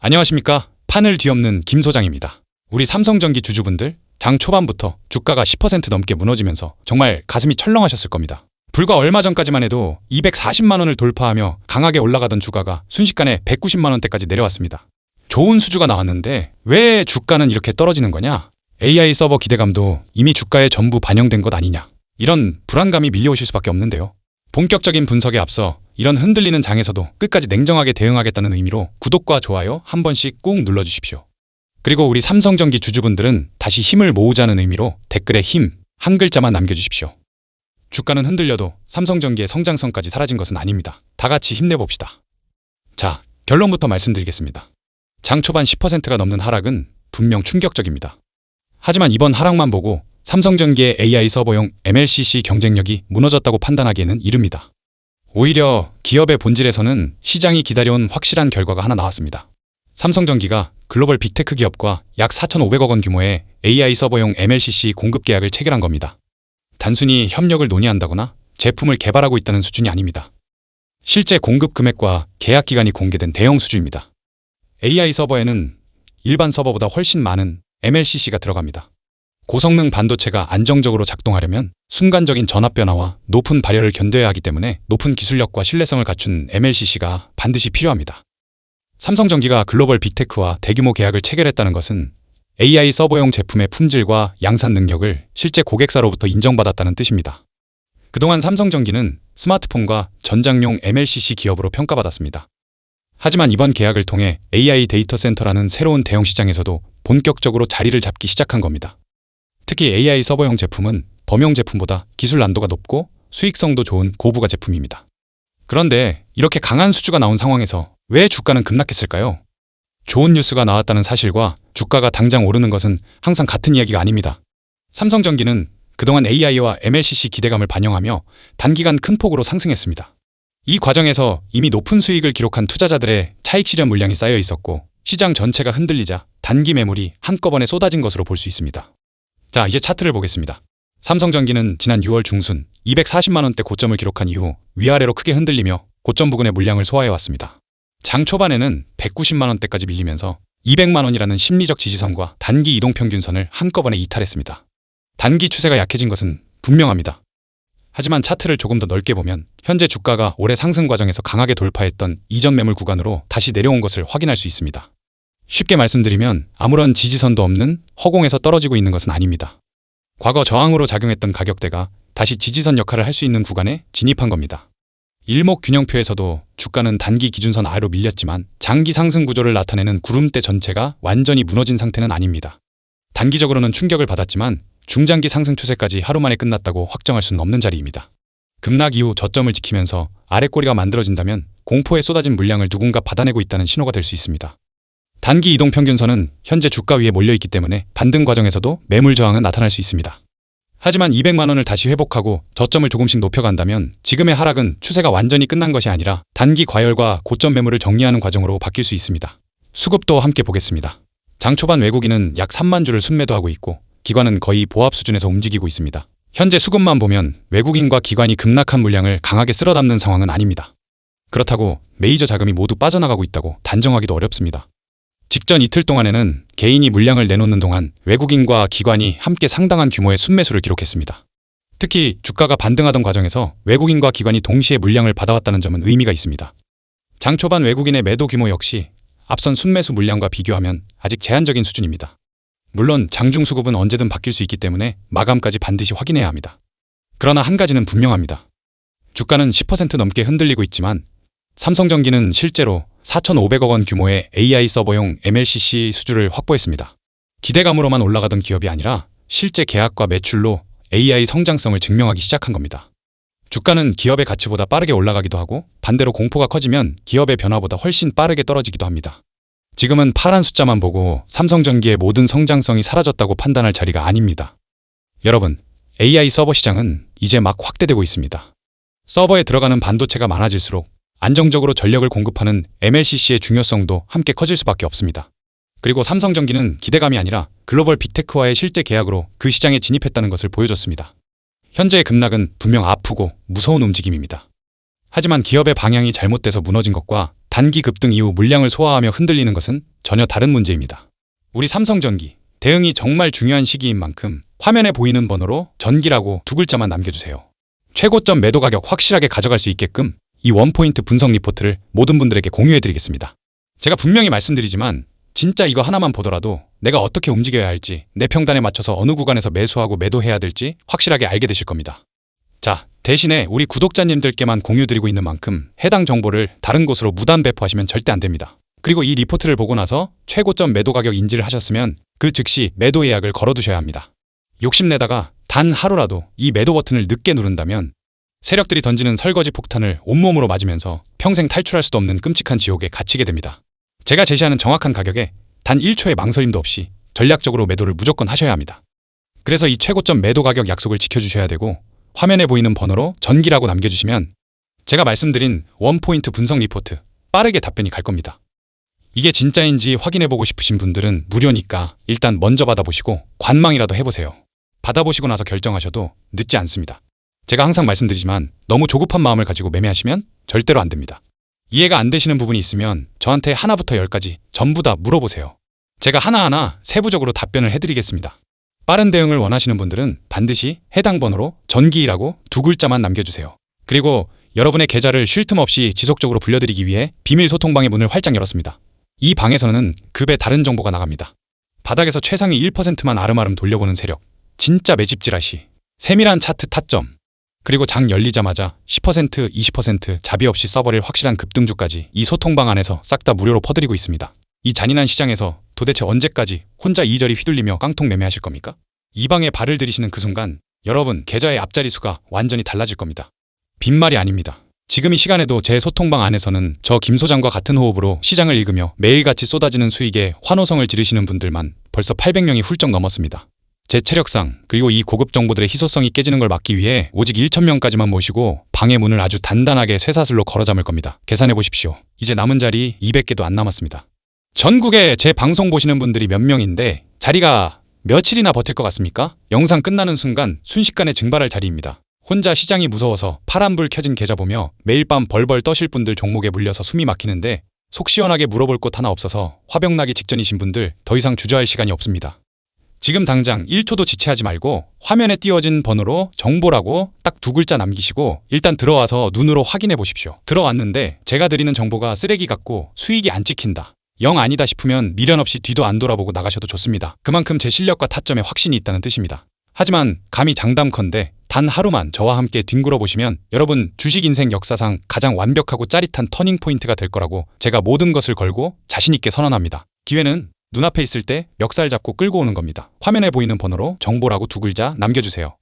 안녕하십니까? 판을 뒤엎는 김 소장입니다. 우리 삼성전기 주주분들, 장 초반부터 주가가 10% 넘게 무너지면서 정말 가슴이 철렁하셨을 겁니다. 불과 얼마 전까지만 해도 240만 원을 돌파하며 강하게 올라가던 주가가 순식간에 190만 원대까지 내려왔습니다. 좋은 수주가 나왔는데 왜 주가는 이렇게 떨어지는 거냐? AI 서버 기대감도 이미 주가에 전부 반영된 것 아니냐? 이런 불안감이 밀려오실 수밖에 없는데요. 본격적인 분석에 앞서 이런 흔들리는 장에서도 끝까지 냉정하게 대응하겠다는 의미로 구독과 좋아요 한 번씩 꾹 눌러주십시오. 그리고 우리 삼성전기 주주분들은 다시 힘을 모으자는 의미로 댓글에 힘 한 글자만 남겨주십시오. 주가는 흔들려도 삼성전기의 성장성까지 사라진 것은 아닙니다. 다 같이 힘내봅시다. 자, 결론부터 말씀드리겠습니다. 장 초반 10%가 넘는 하락은 분명 충격적입니다. 하지만 이번 하락만 보고 삼성전기의 AI 서버용 MLCC 경쟁력이 무너졌다고 판단하기에는 이릅니다. 오히려 기업의 본질에서는 시장이 기다려온 확실한 결과가 하나 나왔습니다. 삼성전기가 글로벌 빅테크 기업과 약 4,500억 원 규모의 AI 서버용 MLCC 공급 계약을 체결한 겁니다. 단순히 협력을 논의한다거나 제품을 개발하고 있다는 수준이 아닙니다. 실제 공급 금액과 계약 기간이 공개된 대형 수주입니다. AI 서버에는 일반 서버보다 훨씬 많은 MLCC가 들어갑니다. 고성능 반도체가 안정적으로 작동하려면 순간적인 전압 변화와 높은 발열을 견뎌야 하기 때문에 높은 기술력과 신뢰성을 갖춘 MLCC가 반드시 필요합니다. 삼성전기가 글로벌 빅테크와 대규모 계약을 체결했다는 것은 AI 서버용 제품의 품질과 양산 능력을 실제 고객사로부터 인정받았다는 뜻입니다. 그동안 삼성전기는 스마트폰과 전장용 MLCC 기업으로 평가받았습니다. 하지만 이번 계약을 통해 AI 데이터 센터라는 새로운 대형 시장에서도 본격적으로 자리를 잡기 시작한 겁니다. 특히 AI 서버용 제품은 범용 제품보다 기술 난도가 높고 수익성도 좋은 고부가 제품입니다. 그런데 이렇게 강한 수주가 나온 상황에서 왜 주가는 급락했을까요? 좋은 뉴스가 나왔다는 사실과 주가가 당장 오르는 것은 항상 같은 이야기가 아닙니다. 삼성전기는 그동안 AI와 MLCC 기대감을 반영하며 단기간 큰 폭으로 상승했습니다. 이 과정에서 이미 높은 수익을 기록한 투자자들의 차익 실현 물량이 쌓여 있었고 시장 전체가 흔들리자 단기 매물이 한꺼번에 쏟아진 것으로 볼 수 있습니다. 자, 이제 차트를 보겠습니다. 삼성전기는 지난 6월 중순 240만 원대 고점을 기록한 이후 위아래로 크게 흔들리며 고점 부근의 물량을 소화해왔습니다. 장 초반에는 190만 원대까지 밀리면서 200만 원이라는 심리적 지지선과 단기 이동평균선을 한꺼번에 이탈했습니다. 단기 추세가 약해진 것은 분명합니다. 하지만 차트를 조금 더 넓게 보면 현재 주가가 올해 상승 과정에서 강하게 돌파했던 이전 매물 구간으로 다시 내려온 것을 확인할 수 있습니다. 쉽게 말씀드리면 아무런 지지선도 없는 허공에서 떨어지고 있는 것은 아닙니다. 과거 저항으로 작용했던 가격대가 다시 지지선 역할을 할 수 있는 구간에 진입한 겁니다. 일목균형표에서도 주가는 단기 기준선 아래로 밀렸지만 장기 상승 구조를 나타내는 구름대 전체가 완전히 무너진 상태는 아닙니다. 단기적으로는 충격을 받았지만 중장기 상승 추세까지 하루 만에 끝났다고 확정할 수는 없는 자리입니다. 급락 이후 저점을 지키면서 아랫꼬리가 만들어진다면 공포에 쏟아진 물량을 누군가 받아내고 있다는 신호가 될 수 있습니다. 단기 이동평균선은 현재 주가 위에 몰려있기 때문에 반등 과정에서도 매물 저항은 나타날 수 있습니다. 하지만 200만 원을 다시 회복하고 저점을 조금씩 높여간다면 지금의 하락은 추세가 완전히 끝난 것이 아니라 단기 과열과 고점 매물을 정리하는 과정으로 바뀔 수 있습니다. 수급도 함께 보겠습니다. 장 초반 외국인은 약 3만 주를 순매도하고 있고 기관은 거의 보합 수준에서 움직이고 있습니다. 현재 수급만 보면 외국인과 기관이 급락한 물량을 강하게 쓸어담는 상황은 아닙니다. 그렇다고 메이저 자금이 모두 빠져나가고 있다고 단정하기도 어렵습니다. 직전 이틀 동안에는 개인이 물량을 내놓는 동안 외국인과 기관이 함께 상당한 규모의 순매수를 기록했습니다. 특히 주가가 반등하던 과정에서 외국인과 기관이 동시에 물량을 받아왔다는 점은 의미가 있습니다. 장 초반 외국인의 매도 규모 역시 앞선 순매수 물량과 비교하면 아직 제한적인 수준입니다. 물론 장중 수급은 언제든 바뀔 수 있기 때문에 마감까지 반드시 확인해야 합니다. 그러나 한 가지는 분명합니다. 주가는 10% 넘게 흔들리고 있지만 삼성전기는 실제로 4,500억 원 규모의 AI 서버용 MLCC 수주를 확보했습니다. 기대감으로만 올라가던 기업이 아니라 실제 계약과 매출로 AI 성장성을 증명하기 시작한 겁니다. 주가는 기업의 가치보다 빠르게 올라가기도 하고 반대로 공포가 커지면 기업의 변화보다 훨씬 빠르게 떨어지기도 합니다. 지금은 파란 숫자만 보고 삼성전기의 모든 성장성이 사라졌다고 판단할 자리가 아닙니다. 여러분, AI 서버 시장은 이제 막 확대되고 있습니다. 서버에 들어가는 반도체가 많아질수록 안정적으로 전력을 공급하는 MLCC의 중요성도 함께 커질 수밖에 없습니다. 그리고 삼성전기는 기대감이 아니라 글로벌 빅테크와의 실제 계약으로 그 시장에 진입했다는 것을 보여줬습니다. 현재의 급락은 분명 아프고 무서운 움직임입니다. 하지만 기업의 방향이 잘못돼서 무너진 것과 단기 급등 이후 물량을 소화하며 흔들리는 것은 전혀 다른 문제입니다. 우리 삼성전기, 대응이 정말 중요한 시기인 만큼 화면에 보이는 번호로 전기라고 두 글자만 남겨주세요. 최고점 매도 가격 확실하게 가져갈 수 있게끔 이 원포인트 분석 리포트를 모든 분들에게 공유해드리겠습니다. 제가 분명히 말씀드리지만 진짜 이거 하나만 보더라도 내가 어떻게 움직여야 할지, 내 평단에 맞춰서 어느 구간에서 매수하고 매도해야 될지 확실하게 알게 되실 겁니다. 자, 대신에 우리 구독자님들께만 공유드리고 있는 만큼 해당 정보를 다른 곳으로 무단 배포하시면 절대 안 됩니다. 그리고 이 리포트를 보고 나서 최고점 매도 가격 인지를 하셨으면 그 즉시 매도 예약을 걸어두셔야 합니다. 욕심내다가 단 하루라도 이 매도 버튼을 늦게 누른다면 세력들이 던지는 설거지 폭탄을 온몸으로 맞으면서 평생 탈출할 수도 없는 끔찍한 지옥에 갇히게 됩니다. 제가 제시하는 정확한 가격에 단 1초의 망설임도 없이 전략적으로 매도를 무조건 하셔야 합니다. 그래서 이 최고점 매도 가격 약속을 지켜주셔야 되고 화면에 보이는 번호로 전기라고 남겨주시면 제가 말씀드린 원포인트 분석 리포트 빠르게 답변이 갈 겁니다. 이게 진짜인지 확인해보고 싶으신 분들은 무료니까 일단 먼저 받아보시고 관망이라도 해보세요. 받아보시고 나서 결정하셔도 늦지 않습니다. 제가 항상 말씀드리지만 너무 조급한 마음을 가지고 매매하시면 절대로 안 됩니다. 이해가 안 되시는 부분이 있으면 저한테 하나부터 10까지 전부 다 물어보세요. 제가 하나하나 세부적으로 답변을 해드리겠습니다. 빠른 대응을 원하시는 분들은 반드시 해당 번호로 전기라고 두 글자만 남겨주세요. 그리고 여러분의 계좌를 쉴 틈 없이 지속적으로 불려드리기 위해 비밀 소통방의 문을 활짝 열었습니다. 이 방에서는 급의 다른 정보가 나갑니다. 바닥에서 최상위 1%만 아름아름 돌려보는 세력, 진짜 매집질하시, 세밀한 차트 타점, 그리고 장 열리자마자 10%, 20% 자비 없이 써버릴 확실한 급등주까지 이 소통방 안에서 싹 다 무료로 퍼드리고 있습니다. 이 잔인한 시장에서 도대체 언제까지 혼자 이리저리 휘둘리며 깡통 매매하실 겁니까? 이 방에 발을 들이시는 그 순간 여러분 계좌의 앞자리 수가 완전히 달라질 겁니다. 빈말이 아닙니다. 지금 이 시간에도 제 소통방 안에서는 저 김 소장과 같은 호흡으로 시장을 읽으며 매일같이 쏟아지는 수익에 환호성을 지르시는 분들만 벌써 800명이 훌쩍 넘었습니다. 제 체력상 그리고 이 고급 정보들의 희소성이 깨지는 걸 막기 위해 오직 1,000명까지만 모시고 방의 문을 아주 단단하게 쇠사슬로 걸어 잠을 겁니다. 계산해 보십시오. 이제 남은 자리 200개도 안 남았습니다. 전국에 제 방송 보시는 분들이 몇 명인데 자리가 며칠이나 버틸 것 같습니까? 영상 끝나는 순간 순식간에 증발할 자리입니다. 혼자 시장이 무서워서 파란불 켜진 계좌 보며 매일 밤 벌벌 떠실 분들 종목에 물려서 숨이 막히는데 속 시원하게 물어볼 곳 하나 없어서 화병 나기 직전이신 분들 더 이상 주저할 시간이 없습니다. 지금 당장 1초도 지체하지 말고 화면에 띄워진 번호로 정보라고 딱 두 글자 남기시고 일단 들어와서 눈으로 확인해 보십시오. 들어왔는데 제가 드리는 정보가 쓰레기 같고 수익이 안 찍힌다, 영 아니다 싶으면 미련 없이 뒤도 안 돌아보고 나가셔도 좋습니다. 그만큼 제 실력과 타점에 확신이 있다는 뜻입니다. 하지만 감히 장담컨대 단 하루만 저와 함께 뒹굴어 보시면 여러분 주식 인생 역사상 가장 완벽하고 짜릿한 터닝 포인트가 될 거라고 제가 모든 것을 걸고 자신 있게 선언합니다. 기회는 눈앞에 있을 때 멱살 잡고 끌고 오는 겁니다. 화면에 보이는 번호로 정보라고 두 글자 남겨주세요.